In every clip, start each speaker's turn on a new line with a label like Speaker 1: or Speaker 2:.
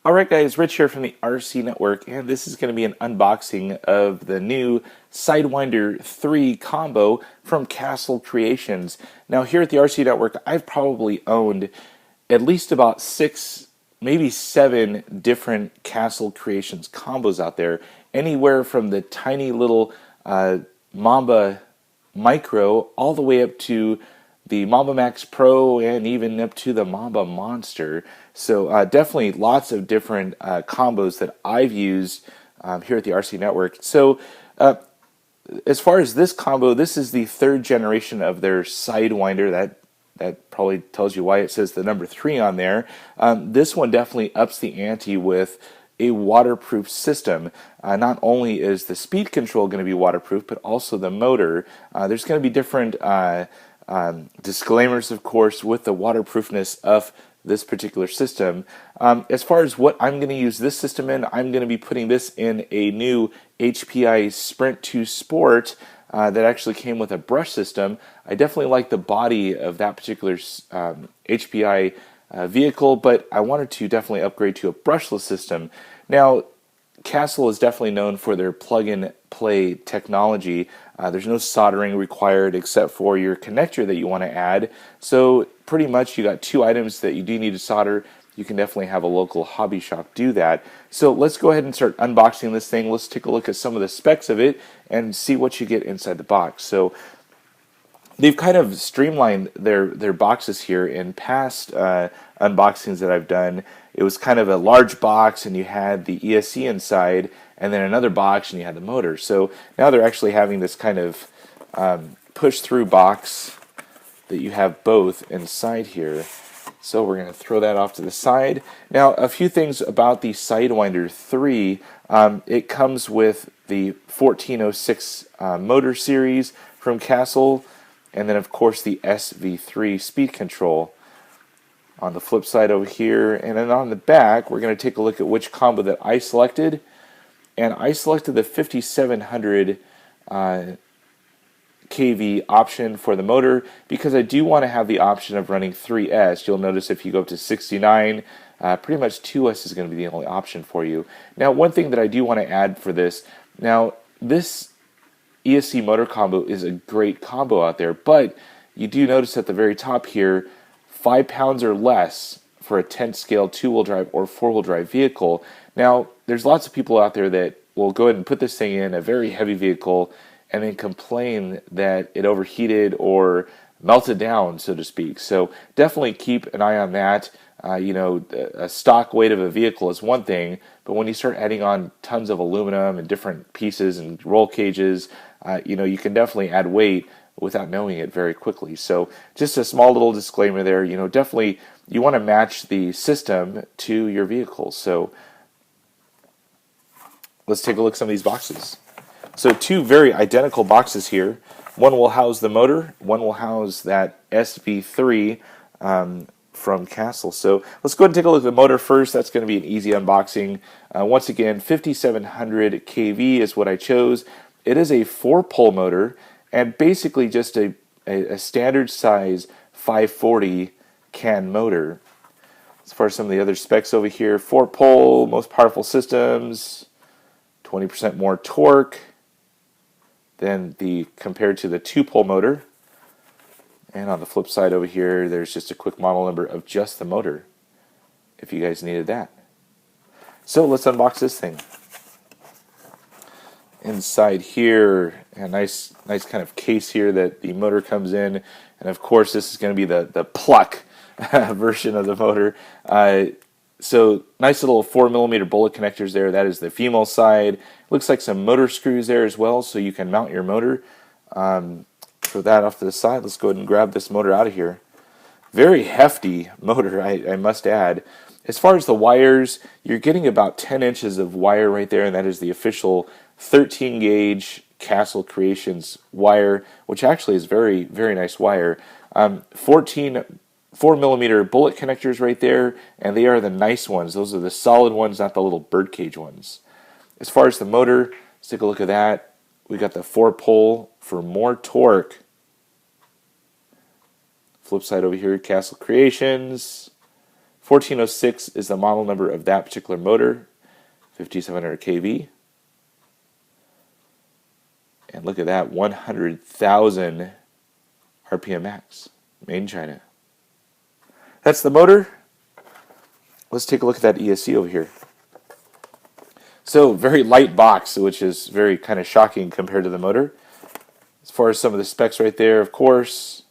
Speaker 1: Alright guys, Rich here from the RCNetwork, and this is going to be an unboxing of the new Sidewinder 3 combo from Castle Creations. Now here at the RCNetwork, I've probably owned at least about 6, maybe 7 different Castle Creations combos out there, anywhere from the tiny little Mamba Micro all the way up to the Mamba Max Pro and even up to the Mamba Monster. So definitely lots of different combos that I've used here at the RCNetwork. So as far as this combo, this is the 3rd generation of their Sidewinder. That probably tells you why it says the number 3 on there. This one definitely ups the ante with a waterproof system. Not only is the speed control going to be waterproof, but also the motor. There's going to be different disclaimers, of course, with the waterproofness of this particular system. As far as what I'm going to use this system in, I'm going to be putting this in a new HPI Sprint 2 Sport that actually came with a brush system. I definitely like the body of that particular HPI vehicle, but I wanted to definitely upgrade to a brushless system. Now, Castle is definitely known for their plug-and-play technology. There's no soldering required except for your connector that you want to add. So pretty much you got 2 items that you do need to solder. You can definitely have a local hobby shop do that. So let's go ahead and start unboxing this thing. Let's take a look at some of the specs of it and see what you get inside the box. So they've kind of streamlined their boxes here. In past unboxings that I've done, it was kind of a large box and you had the ESC inside, and then another box and you had the motor. So now they're actually having this kind of push-through box that you have both inside here. So we're going to throw that off to the side. Now, a few things about the Sidewinder 3. It comes with the 1406 motor series from Castle, and then of course the SV3 speed control. On the flip side over here, and then on the back, we're going to take a look at which combo that I selected. And I selected the 5700 kV option for the motor because I do want to have the option of running 3S. You'll notice if you go up to 69, pretty much 2S is going to be the only option for you. Now, one thing that I do want to add for this, now this ESC motor combo is a great combo out there, but you do notice at the very top here, 5 pounds or less for a 10th scale 2-wheel drive or 4-wheel drive vehicle. Now, there's lots of people out there that will go ahead and put this thing in a very heavy vehicle and then complain that it overheated or melted down, so to speak. So definitely keep an eye on that. A stock weight of a vehicle is one thing, but when you start adding on tons of aluminum and different pieces and roll cages, you can definitely add weight without knowing it very quickly. So just a small little disclaimer there, definitely you want to match the system to your vehicle. So let's take a look at some of these boxes. So 2 very identical boxes here. One will house the motor, one will house that SV3 from Castle. So let's go ahead and take a look at the motor first. That's going to be an easy unboxing. Once again, 5700 kV is what I chose. It is a 4-pole motor, and basically just a standard size 540 can motor. As far as some of the other specs over here, 4-pole, most powerful systems, 20% more torque than compared to the 2-pole motor. And on the flip side over here, there's just a quick model number of just the motor, if you guys needed that. So let's unbox this thing. Inside here, a nice kind of case here that the motor comes in, and of course this is going to be the pluck version of the motor. So nice little 4mm bullet connectors there. That is the female side. Looks like some motor screws there as well, so you can mount your motor. Throw that off to the side. Let's go ahead and grab this motor out of here. Very hefty motor, I must add. As far as the wires, you're getting about 10 inches of wire right there, and that is the official 13 gauge Castle Creations wire, which actually is very, very nice wire. 14 4mm bullet connectors right there, and they are the nice ones. Those are the solid ones, not the little birdcage ones. As far as the motor, let's take a look at that. We got the 4-pole for more torque. Flip side over here, Castle Creations. 1406 is the model number of that particular motor, 5700 kV. And look at that, 100,000 RPM max, made in China. That's the motor. Let's take a look at that ESC over here. So, very light box, which is very kind of shocking compared to the motor. As far as some of the specs right there, of course.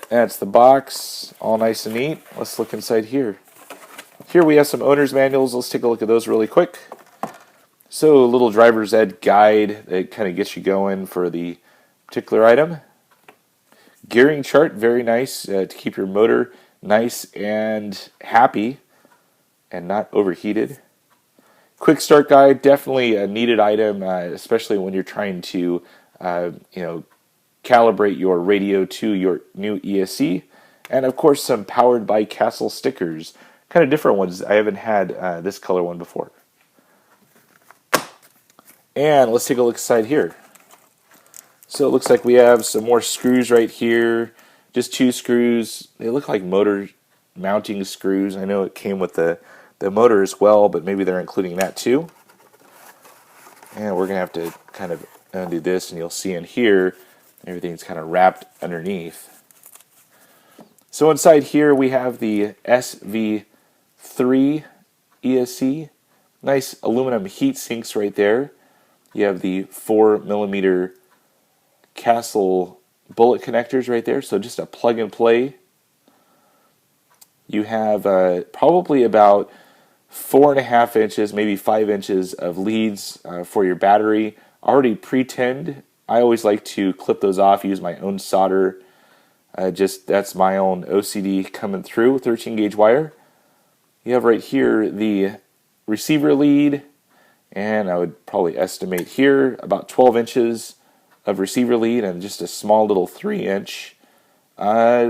Speaker 1: That's the box, all nice and neat. Let's look inside here. Here we have some owner's manuals. Let's take a look at those really quick. So, a little driver's ed guide that kind of gets you going for the particular item. Gearing chart, very nice to keep your motor nice and happy and not overheated. Quick start guide, definitely a needed item, especially when you're trying to, calibrate your radio to your new ESC. And of course, some powered by Castle stickers, kind of different ones. I haven't had this color one before. And let's take a look inside here. So it looks like we have some more screws right here. Just 2 screws. They look like motor mounting screws. I know it came with the motor as well, but maybe they're including that too. And we're going to have to kind of undo this, and you'll see in here, everything's kind of wrapped underneath. So inside here we have the SV3 ESC. Nice aluminum heat sinks right there. You have the 4mm Castle bullet connectors right there, so just a plug and play. You have probably about 4.5 inches, maybe 5 inches of leads for your battery, already pre-tinned. I always like to clip those off, use my own solder. That's my own OCD coming through, 13 gauge wire. You have right here the receiver lead, and I would probably estimate here about 12 inches of receiver lead and just a small little 3-inch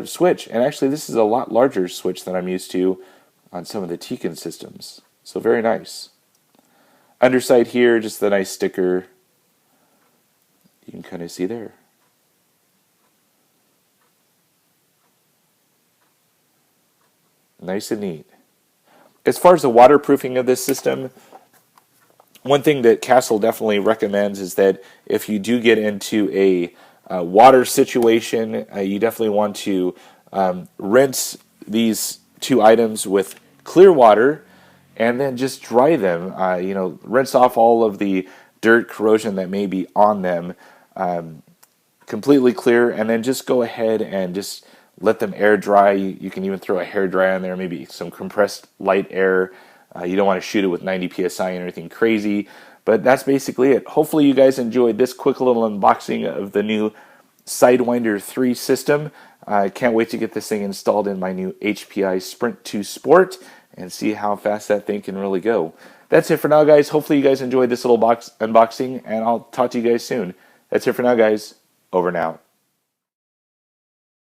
Speaker 1: switch. And actually this is a lot larger switch than I'm used to on some of the Tekin systems. So very nice. Underside here, just the nice sticker. You can kind of see there. Nice and neat. As far as the waterproofing of this system, one thing that Castle definitely recommends is that if you do get into a water situation, you definitely want to rinse these 2 items with clear water and then just dry them. Rinse off all of the dirt, corrosion that may be on them, completely clear, and then just go ahead and just let them air dry. You can even throw a hair dryer on there, maybe some compressed light air. You don't want to shoot it with 90 psi and anything crazy, but that's basically it. Hopefully you guys enjoyed this quick little unboxing of the new Sidewinder 3 system. I can't wait to get this thing installed in my new HPI Sprint 2 Sport and see how fast that thing can really go. That's it for now, guys. Hopefully you guys enjoyed this little unboxing, and I'll talk to you guys soon. That's it for now, guys. Over and out.